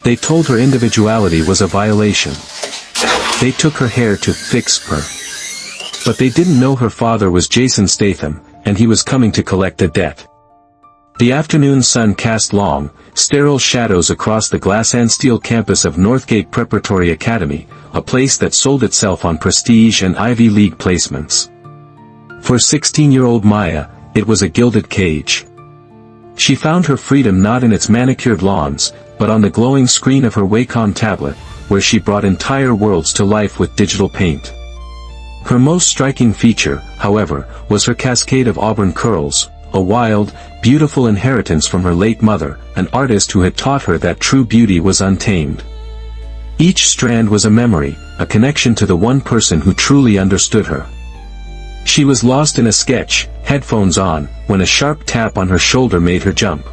They told her individuality was a violation. They took her hair to fix her. But they didn't know her father was Jason Statham, and he was coming to collect a debt. The afternoon sun cast long, sterile shadows across the glass and steel campus of Northgate Preparatory Academy, a place that sold itself on prestige and Ivy League placements. For 16-year-old Maya, it was a gilded cage. She found her freedom not in its manicured lawns, but on the glowing screen of her Wacom tablet, where she brought entire worlds to life with digital paint. Her most striking feature, however, was her cascade of auburn curls, a wild, beautiful inheritance from her late mother, an artist who had taught her that true beauty was untamed. Each strand was a memory, a connection to the one person who truly understood her. She was lost in a sketch, headphones on, when a sharp tap on her shoulder made her jump.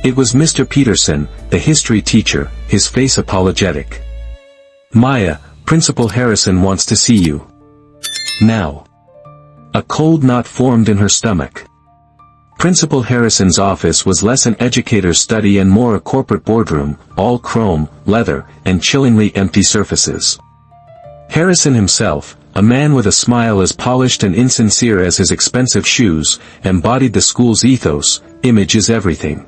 It was Mr. Peterson, the history teacher, his face apologetic. "Maya, Principal Harrison wants to see you. Now." A cold knot formed in her stomach. Principal Harrison's office was less an educator's study and more a corporate boardroom, all chrome, leather, and chillingly empty surfaces. Harrison himself, a man with a smile as polished and insincere as his expensive shoes, embodied the school's ethos: image is everything.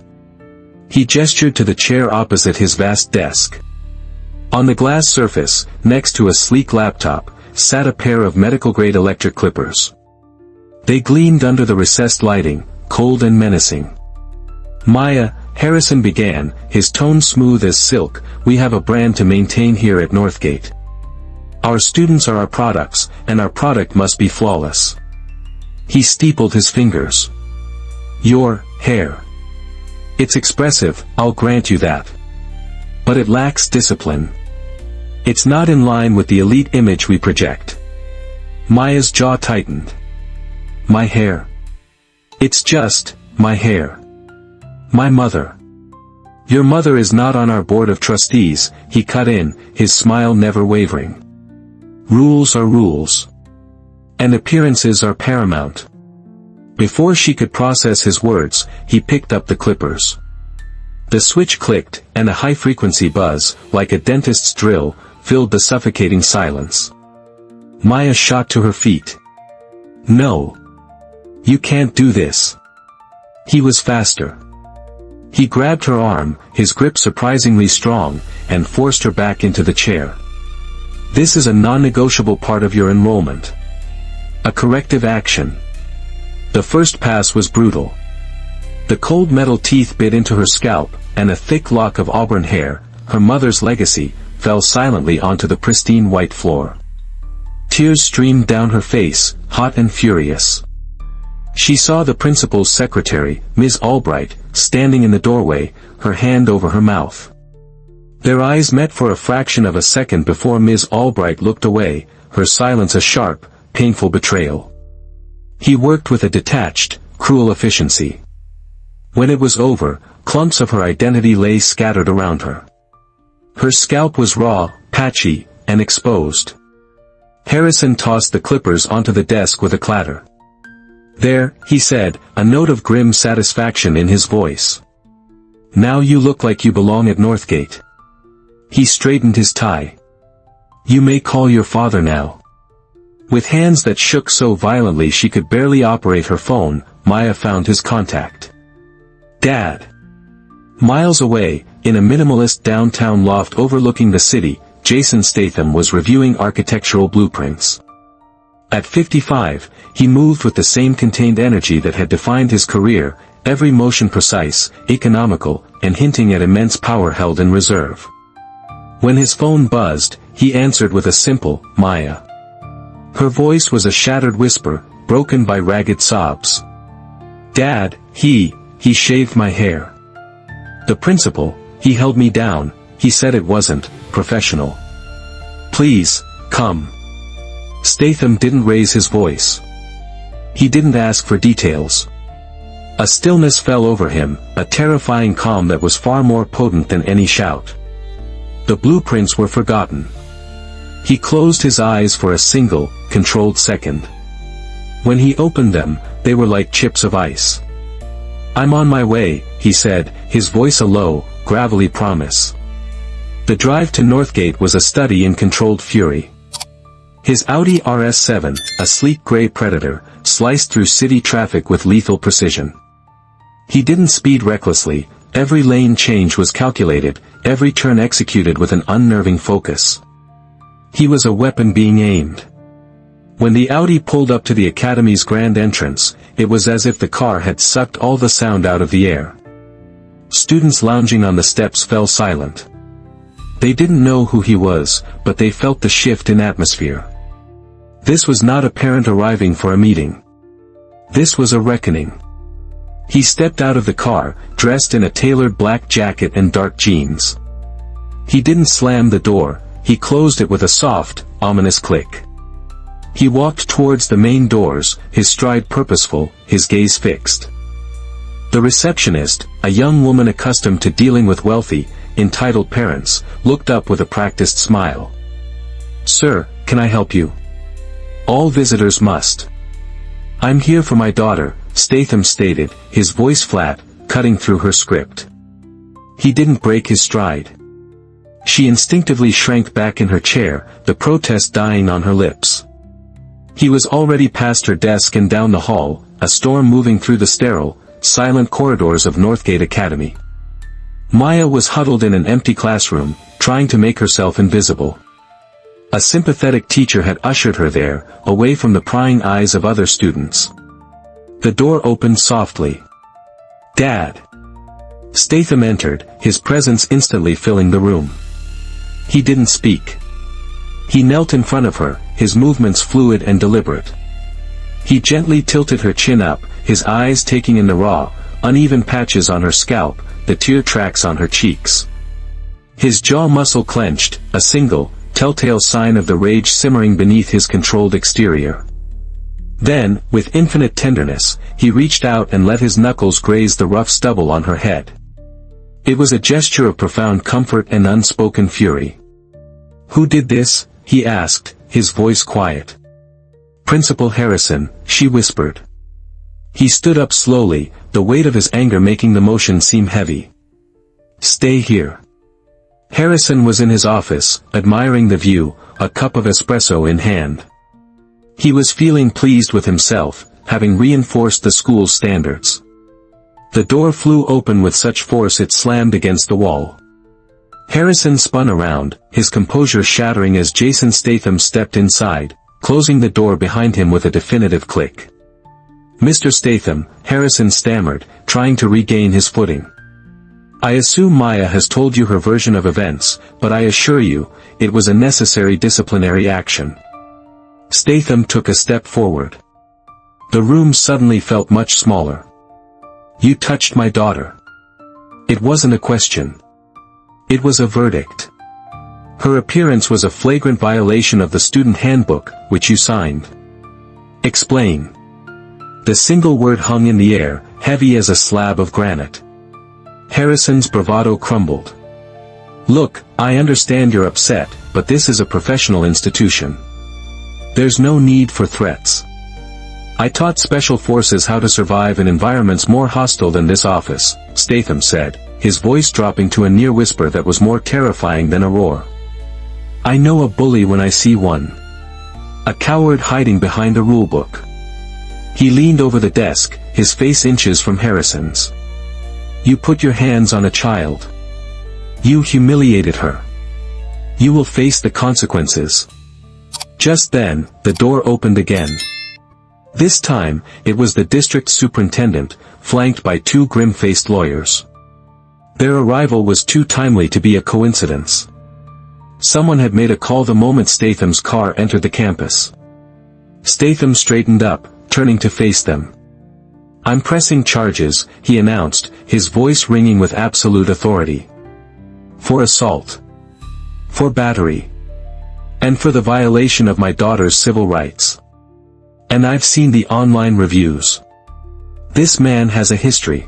He gestured to the chair opposite his vast desk. On the glass surface, next to a sleek laptop, sat a pair of medical-grade electric clippers. They gleamed under the recessed lighting, cold and menacing. "Maya," Harrison began, his tone smooth as silk, "we have a brand to maintain here at Northgate. Our students are our products, and our product must be flawless." He steepled his fingers. "Your hair. It's expressive, I'll grant you that. But it lacks discipline. It's not in line with the elite image we project." Maya's jaw tightened. "My hair. It's just, my hair. My mother." "Your mother is not on our board of trustees," he cut in, his smile never wavering. "Rules are rules. And appearances are paramount." Before she could process his words, he picked up the clippers. The switch clicked, and a high-frequency buzz, like a dentist's drill, filled the suffocating silence. Maya shot to her feet. "No. You can't do this." He was faster. He grabbed her arm, his grip surprisingly strong, and forced her back into the chair. "This is a non-negotiable part of your enrollment. A corrective action." The first pass was brutal. The cold metal teeth bit into her scalp, and a thick lock of auburn hair, her mother's legacy, fell silently onto the pristine white floor. Tears streamed down her face, hot and furious. She saw the principal's secretary, Ms. Albright, standing in the doorway, her hand over her mouth. Their eyes met for a fraction of a second before Ms. Albright looked away, her silence a sharp, painful betrayal. He worked with a detached, cruel efficiency. When it was over, clumps of her identity lay scattered around her. Her scalp was raw, patchy, and exposed. Harrison tossed the clippers onto the desk with a clatter. "There," he said, a note of grim satisfaction in his voice. "Now you look like you belong at Northgate." He straightened his tie. "You may call your father now." With hands that shook so violently she could barely operate her phone, Maya found his contact. "Dad." Miles away, in a minimalist downtown loft overlooking the city, Jason Statham was reviewing architectural blueprints. At 55, he moved with the same contained energy that had defined his career, every motion precise, economical, and hinting at immense power held in reserve. When his phone buzzed, he answered with a simple, "Maya." Her voice was a shattered whisper, broken by ragged sobs. "Dad, he shaved my hair. The principal, he held me down, he said it wasn't professional. Please, come." Statham didn't raise his voice. He didn't ask for details. A stillness fell over him, a terrifying calm that was far more potent than any shout. The blueprints were forgotten. He closed his eyes for a single, controlled second. When he opened them, they were like chips of ice. "I'm on my way," he said, his voice a low, gravelly promise. The drive to Northgate was a study in controlled fury. His Audi RS7, a sleek gray Predator, sliced through city traffic with lethal precision. He didn't speed recklessly, every lane change was calculated, every turn executed with an unnerving focus. He was a weapon being aimed. When the Audi pulled up to the Academy's grand entrance, it was as if the car had sucked all the sound out of the air. Students lounging on the steps fell silent. They didn't know who he was, but they felt the shift in atmosphere. This was not a parent arriving for a meeting. This was a reckoning. He stepped out of the car, dressed in a tailored black jacket and dark jeans. He didn't slam the door, he closed it with a soft, ominous click. He walked towards the main doors, his stride purposeful, his gaze fixed. The receptionist, a young woman accustomed to dealing with wealthy, entitled parents, looked up with a practiced smile. "Sir, can I help you?" "All visitors must." "I'm here for my daughter," Statham stated, his voice flat, cutting through her script. He didn't break his stride. She instinctively shrank back in her chair, the protest dying on her lips. He was already past her desk and down the hall, a storm moving through the sterile, silent corridors of Northgate Academy. Maya was huddled in an empty classroom, trying to make herself invisible. A sympathetic teacher had ushered her there, away from the prying eyes of other students. The door opened softly. "Dad." Statham entered, his presence instantly filling the room. He didn't speak. He knelt in front of her, his movements fluid and deliberate. He gently tilted her chin up, his eyes taking in the raw, uneven patches on her scalp, the tear tracks on her cheeks. His jaw muscle clenched, a single, telltale sign of the rage simmering beneath his controlled exterior. Then, with infinite tenderness, he reached out and let his knuckles graze the rough stubble on her head. It was a gesture of profound comfort and unspoken fury. "Who did this?" he asked, his voice quiet. "Principal Harrison," she whispered. He stood up slowly, the weight of his anger making the motion seem heavy. "Stay here." Harrison was in his office, admiring the view, a cup of espresso in hand. He was feeling pleased with himself, having reinforced the school's standards. The door flew open with such force it slammed against the wall. Harrison spun around, his composure shattering as Jason Statham stepped inside, closing the door behind him with a definitive click. "Mr. Statham," Harrison stammered, trying to regain his footing. "I assume Maya has told you her version of events, but I assure you, it was a necessary disciplinary action." Statham took a step forward. The room suddenly felt much smaller. "You touched my daughter." It wasn't a question. It was a verdict. "Her appearance was a flagrant violation of the student handbook, which you signed." "Explain." The single word hung in the air, heavy as a slab of granite. Harrison's bravado crumbled. "Look, I understand you're upset, but this is a professional institution. There's no need for threats. I taught special forces how to survive in environments more hostile than this office," Statham said, his voice dropping to a near whisper that was more terrifying than a roar. "I know a bully when I see one. A coward hiding behind a rulebook." He leaned over the desk, his face inches from Harrison's. "You put your hands on a child. You humiliated her. You will face the consequences." Just then, the door opened again. This time, it was the district superintendent, flanked by two grim-faced lawyers. Their arrival was too timely to be a coincidence. Someone had made a call the moment Statham's car entered the campus. Statham straightened up, turning to face them. "I'm pressing charges," he announced, his voice ringing with absolute authority. "For assault. For battery. And for the violation of my daughter's civil rights. And I've seen the online reviews. This man has a history.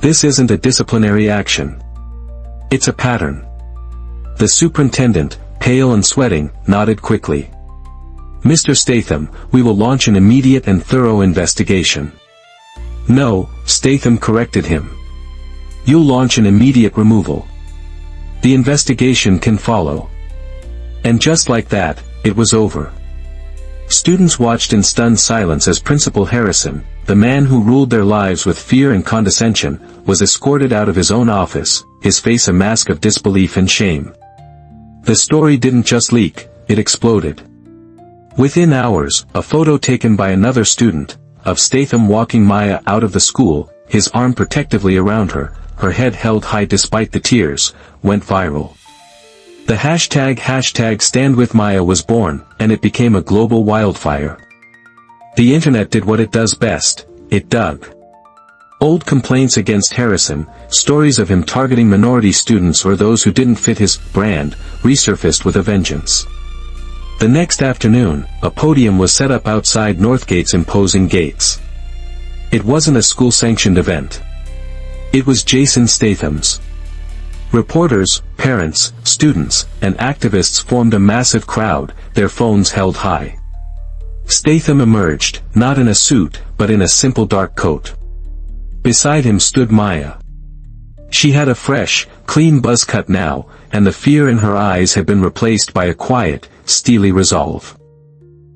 This isn't a disciplinary action. It's a pattern." The superintendent, pale and sweating, nodded quickly. "Mr. Statham, we will launch an immediate and thorough investigation." "No," Statham corrected him. "You'll launch an immediate removal. The investigation can follow. And just like that, it was over. Students watched in stunned silence as Principal Harrison, the man who ruled their lives with fear and condescension, was escorted out of his own office, his face a mask of disbelief and shame. The story didn't just leak, it exploded. Within hours, a photo taken by another student, of Statham walking Maya out of the school, his arm protectively around her, her head held high despite the tears, went viral. The hashtag #StandWithMaya was born, and it became a global wildfire. The internet did what it does best, it dug. Old complaints against Harrison, stories of him targeting minority students or those who didn't fit his brand, resurfaced with a vengeance. The next afternoon, a podium was set up outside Northgate's imposing gates. It wasn't a school-sanctioned event. It was Jason Statham's. Reporters, parents, students, and activists formed a massive crowd, their phones held high. Statham emerged, not in a suit, but in a simple dark coat. Beside him stood Maya. She had a fresh, clean buzz cut now, and the fear in her eyes had been replaced by a quiet, steely resolve.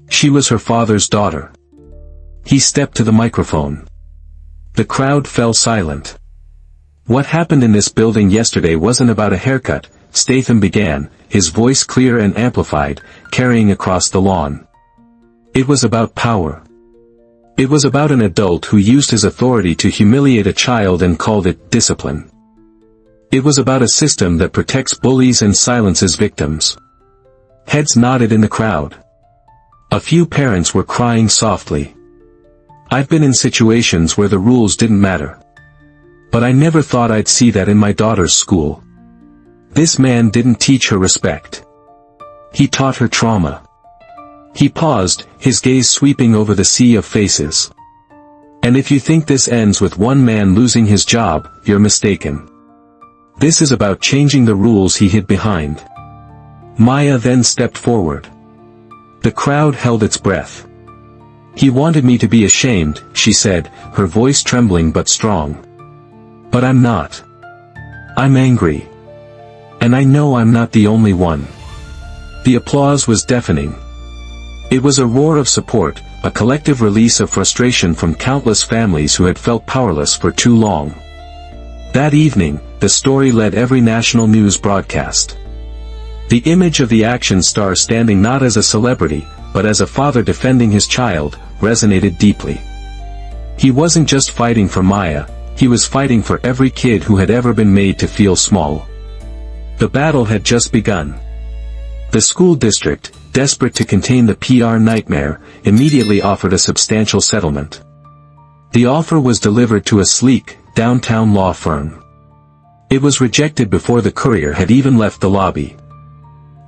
She was her father's daughter. He stepped to the microphone. The crowd fell silent. "What happened in this building yesterday wasn't about a haircut," Statham began, his voice clear and amplified, carrying across the lawn. "It was about power. It was about an adult who used his authority to humiliate a child and called it discipline. It was about a system that protects bullies and silences victims." Heads nodded in the crowd. A few parents were crying softly. "I've been in situations where the rules didn't matter. But I never thought I'd see that in my daughter's school. This man didn't teach her respect. He taught her trauma." He paused, his gaze sweeping over the sea of faces. "And if you think this ends with one man losing his job, you're mistaken. This is about changing the rules he hid behind." Maya then stepped forward. The crowd held its breath. "He wanted me to be ashamed," she said, her voice trembling but strong. "But I'm not. I'm angry. And I know I'm not the only one." The applause was deafening. It was a roar of support, a collective release of frustration from countless families who had felt powerless for too long. That evening, the story led every national news broadcast. The image of the action star standing not as a celebrity, but as a father defending his child, resonated deeply. He wasn't just fighting for Maya, he was fighting for every kid who had ever been made to feel small. The battle had just begun. The school district, desperate to contain the PR nightmare, immediately offered a substantial settlement. The offer was delivered to a sleek, downtown law firm. It was rejected before the courier had even left the lobby.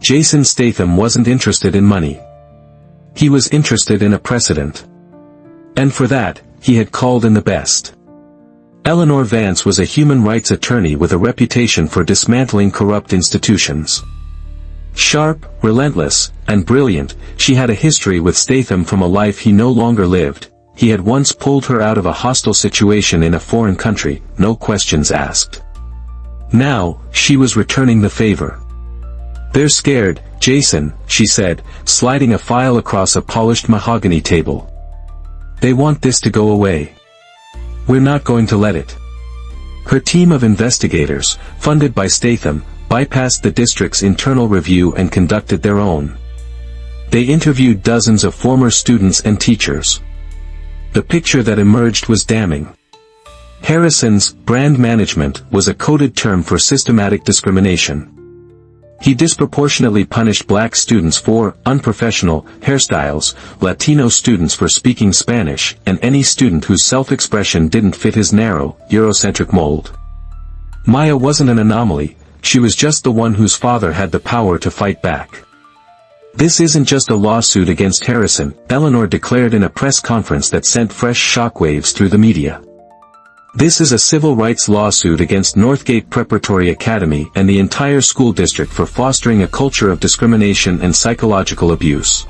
Jason Statham wasn't interested in money. He was interested in a precedent. And for that, he had called in the best. Eleanor Vance was a human rights attorney with a reputation for dismantling corrupt institutions. Sharp, relentless, and brilliant, she had a history with Statham from a life he no longer lived. He had once pulled her out of a hostile situation in a foreign country, no questions asked. Now, she was returning the favor. "They're scared, Jason," she said, sliding a file across a polished mahogany table. "They want this to go away. We're not going to let it." Her team of investigators, funded by Statham, bypassed the district's internal review and conducted their own. They interviewed dozens of former students and teachers. The picture that emerged was damning. Harrison's brand management was a coded term for systematic discrimination. He disproportionately punished black students for unprofessional hairstyles, Latino students for speaking Spanish, and any student whose self-expression didn't fit his narrow, Eurocentric mold. Maya wasn't an anomaly, she was just the one whose father had the power to fight back. "This isn't just a lawsuit against Harrison," Eleanor declared in a press conference that sent fresh shockwaves through the media. "This is a civil rights lawsuit against Northgate Preparatory Academy and the entire school district for fostering a culture of discrimination and psychological abuse."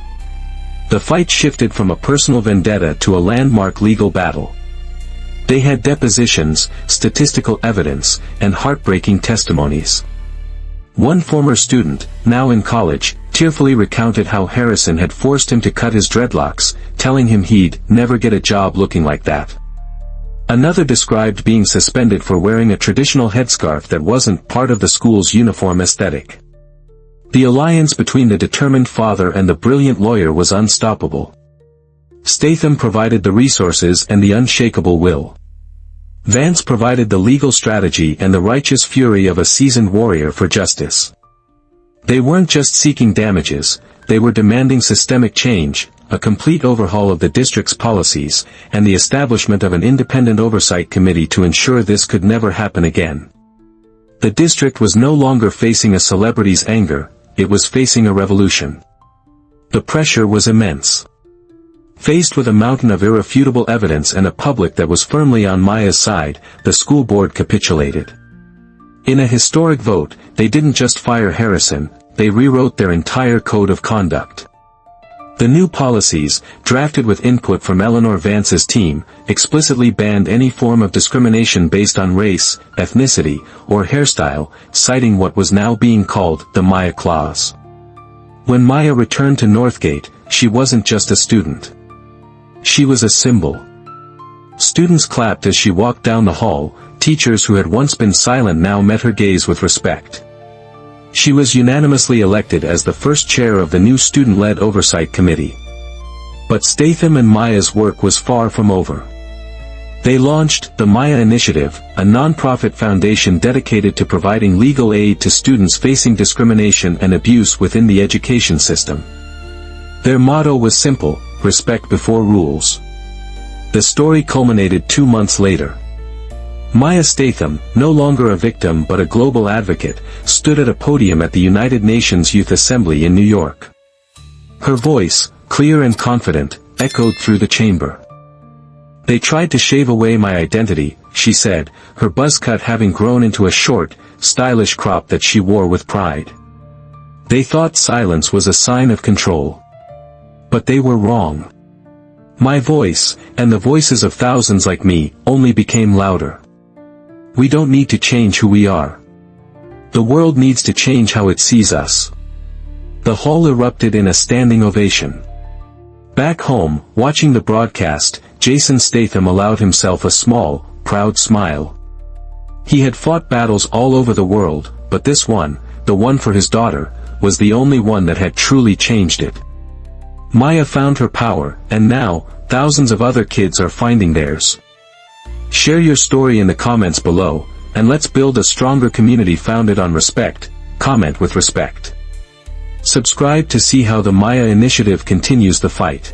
The fight shifted from a personal vendetta to a landmark legal battle. They had depositions, statistical evidence, and heartbreaking testimonies. One former student, now in college, tearfully recounted how Harrison had forced him to cut his dreadlocks, telling him he'd never get a job looking like that. Another described being suspended for wearing a traditional headscarf that wasn't part of the school's uniform aesthetic. The alliance between the determined father and the brilliant lawyer was unstoppable. Statham provided the resources and the unshakable will. Vance provided the legal strategy and the righteous fury of a seasoned warrior for justice. They weren't just seeking damages, they were demanding systemic change, a complete overhaul of the district's policies, and the establishment of an independent oversight committee to ensure this could never happen again. The district was no longer facing a celebrity's anger, it was facing a revolution. The pressure was immense. Faced with a mountain of irrefutable evidence and a public that was firmly on Maya's side, the school board capitulated. In a historic vote, they didn't just fire Harrison, they rewrote their entire code of conduct. The new policies, drafted with input from Eleanor Vance's team, explicitly banned any form of discrimination based on race, ethnicity, or hairstyle, citing what was now being called the Maya Clause. When Maya returned to Northgate, she wasn't just a student. She was a symbol. Students clapped as she walked down the hall, teachers who had once been silent now met her gaze with respect. She was unanimously elected as the first chair of the new student-led oversight committee. But Statham and Maya's work was far from over. They launched the Maya Initiative, a non-profit foundation dedicated to providing legal aid to students facing discrimination and abuse within the education system. Their motto was simple: respect before rules. The story culminated 2 months later. Maya Statham, no longer a victim but a global advocate, stood at a podium at the United Nations Youth Assembly in New York. Her voice, clear and confident, echoed through the chamber. "They tried to shave away my identity," she said, her buzz cut having grown into a short, stylish crop that she wore with pride. "They thought silence was a sign of control. But they were wrong. My voice, and the voices of thousands like me, only became louder. We don't need to change who we are. The world needs to change how it sees us." The hall erupted in a standing ovation. Back home, watching the broadcast, Jason Statham allowed himself a small, proud smile. He had fought battles all over the world, but this one, the one for his daughter, was the only one that had truly changed it. Maya found her power, and now, thousands of other kids are finding theirs. Share your story in the comments below, and let's build a stronger community founded on respect. Comment with respect. Subscribe to see how the Maya Initiative continues the fight.